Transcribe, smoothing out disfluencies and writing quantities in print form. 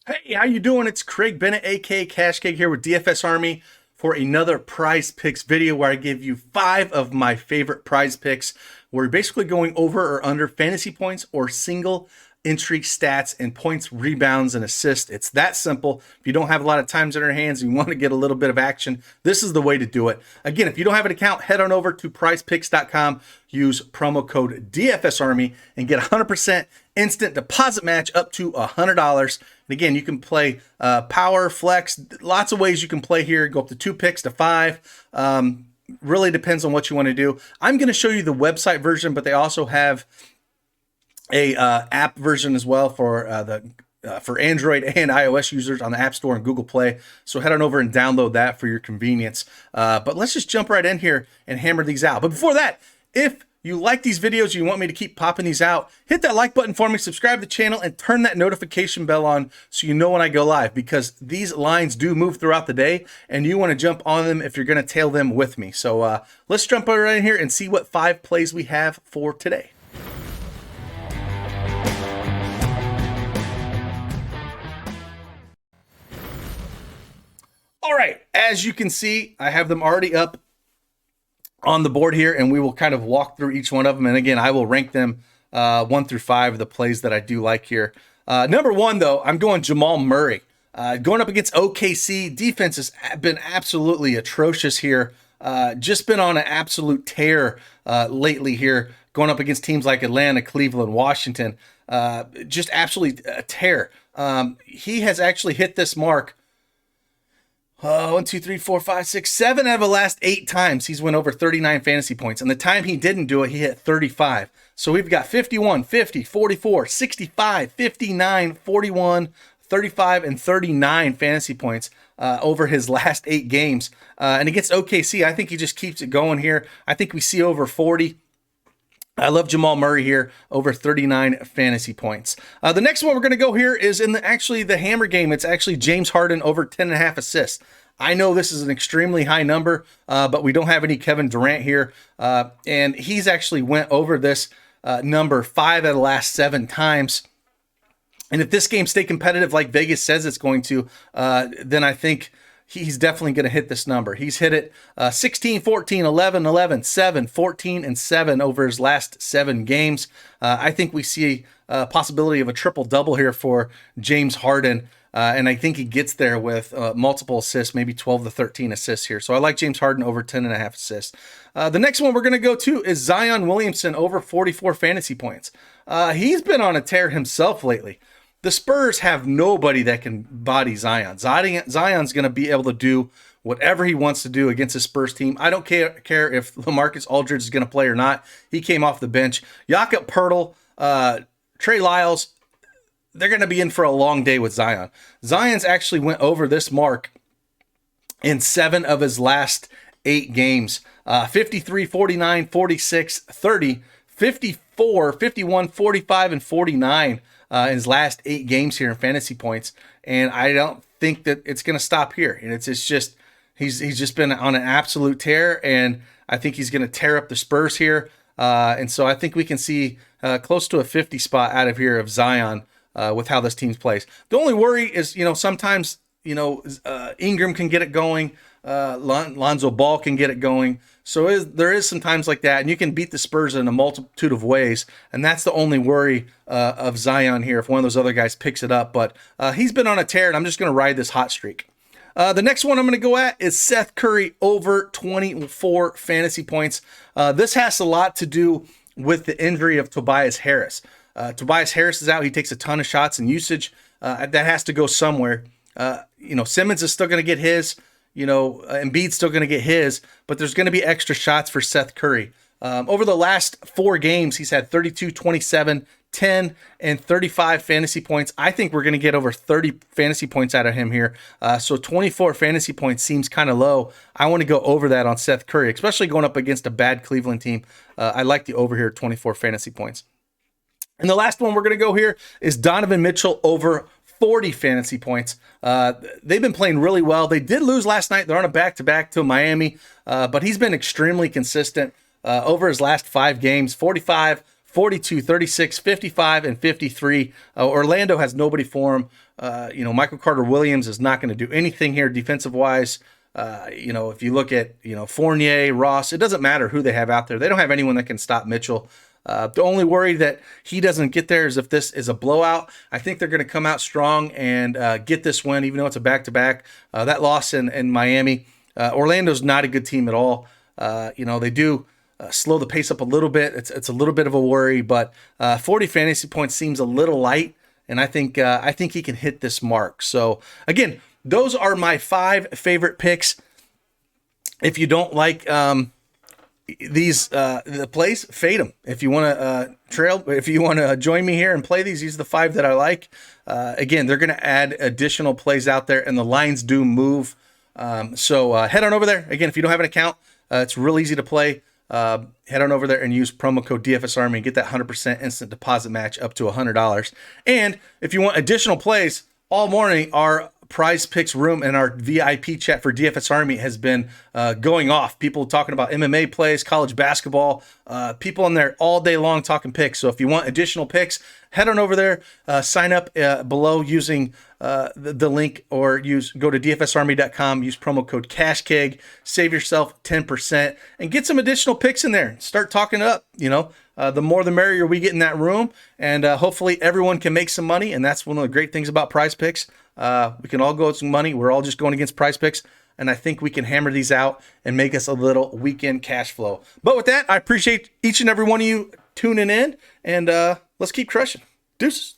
Hey, how you doing? It's Craig Bennett, aka Cash Cake, here with DFSArmy for another Prize Picks video where I give you 5 of my favorite Prize Picks. We're basically going over or under fantasy points or single entry stats and points, rebounds, and assists. It's that simple. If you don't have a lot of times in your hands and you want to get a little bit of action, this is the way to do it. Again, if you don't have an account, head on over to prizepicks.com, use promo code DFSArmy, and get 100% instant deposit match up to $100. And again, you can play power, flex, lots of ways you can play here. Go up to 2 picks to 5. Really depends on what you want to do. I'm going to show you the website version, but they also have a app version as well for for Android and iOS users on the App Store and Google Play. So head on over and download that for your convenience. But let's just jump right in here and hammer these out. But before that, if you like these videos, you want me to keep popping these out, hit that like button for me, subscribe to the channel, and turn that notification bell on so you know when I go live, because these lines do move throughout the day and you want to jump on them if you're going to tail them with me. So let's jump right in here and see what 5 plays we have for today. All right, as you can see, I have them already up on the board here, and we will kind of walk through each one of them. And again, I will rank them 1 through 5, the plays that I do like here. Number 1, though, I'm going Jamal Murray. Going up against OKC, defense has been absolutely atrocious here. Just been on an absolute tear lately here, going up against teams like Atlanta, Cleveland, Washington. Just absolutely a tear. He has actually hit this mark 1, 2, 3, 4, 5, 6, 7 out of the last 8 times he's went over 39 fantasy points. And the time he didn't do it, he hit 35. So we've got 51, 50, 44, 65, 59, 41, 35, and 39 fantasy points over his last 8 games. And against OKC, I think he just keeps it going here. I think we see over 40. I love Jamal Murray here, over 39 fantasy points. The next one we're going to go here is in the hammer game. It's actually James Harden over 10.5 assists. I know this is an extremely high number, but we don't have any Kevin Durant here. And he's actually went over this number 5 out of the last 7 times. And if this game stay competitive like Vegas says it's going to, then I think he's definitely going to hit this number. He's hit it 16, 14, 11, 11, 7, 14, and 7 over his last 7 games. I think we see a possibility of a triple-double here for James Harden, and I think he gets there with multiple assists, maybe 12 to 13 assists here. So I like James Harden over 10.5 assists. The next one we're going to go to is Zion Williamson over 44 fantasy points. He's been on a tear himself lately. The Spurs have nobody that can body Zion. Zion's going to be able to do whatever he wants to do against the Spurs team. I don't care if LaMarcus Aldridge is going to play or not. He came off the bench. Jakob Poeltl, Trey Lyles, they're going to be in for a long day with Zion. Zion's actually went over this mark in 7 of his last 8 games. 53, 49, 46, 30, 54, 51, 45, and 49. In his last 8 games here in fantasy points, and I don't think that it's going to stop here. And it's just he's just been on an absolute tear, and I think he's going to tear up the Spurs here. And so I think we can see close to a 50 spot out of here of Zion with how this team plays. The only worry is, sometimes Ingram can get it going, Lonzo Ball can get it going. So there is some times like that, and you can beat the Spurs in a multitude of ways, and that's the only worry of Zion here if one of those other guys picks it up. But he's been on a tear, and I'm just going to ride this hot streak. The next one I'm going to go at is Seth Curry over 24 fantasy points. This has a lot to do with the injury of Tobias Harris. Tobias Harris is out. He takes a ton of shots and usage. That has to go somewhere. Simmons is still going to get his. Embiid's still going to get his, but there's going to be extra shots for Seth Curry. Over the last 4 games, he's had 32, 27, 10, and 35 fantasy points. I think we're going to get over 30 fantasy points out of him here. So 24 fantasy points seems kind of low. I want to go over that on Seth Curry, especially going up against a bad Cleveland team. I like the over here, 24 fantasy points. And the last one we're going to go here is Donovan Mitchell over 40 fantasy points. They've been playing really well. They did lose last night. They're on a back-to-back to Miami, but he's been extremely consistent over his last 5 games, 45, 42, 36, 55, and 53. Orlando has nobody for him. Michael Carter-Williams is not going to do anything here defensive-wise. If you look at, Fournier, Ross, it doesn't matter who they have out there. They don't have anyone that can stop Mitchell. The only worry that he doesn't get there is if this is a blowout. I think they're going to come out strong and get this win, even though it's a back-to-back. That loss in Miami, Orlando's not a good team at all. They do slow the pace up a little bit. It's a little bit of a worry, but 40 fantasy points seems a little light, and I think he can hit this mark. So again, those are my 5 favorite picks. If you don't like the plays, fade them. If you want to if you want to join me here and play these are the 5 that I like. Again, they're going to add additional plays out there, and the lines do move. So head on over there. Again, if you don't have an account, it's real easy to play. Head on over there and use promo code DFSArmy and get that 100% instant deposit match up to $100. And if you want additional plays, all morning our Prize Picks room and our VIP chat for DFSArmy has been going off. People talking about MMA plays, college basketball, people in there all day long talking picks. So if you want additional picks, head on over there, sign up below using the link, or go to DFSArmy.com, use promo code CashKeg, save yourself 10%, and get some additional picks in there. Start talking up, the more the merrier we get in that room, and hopefully everyone can make some money, and that's one of the great things about Prize Picks. We can all go with some money. We're all just going against Prize Picks, and I think we can hammer these out and make us a little weekend cash flow. But with that, I appreciate each and every one of you tuning in, and let's keep crushing. Deuces.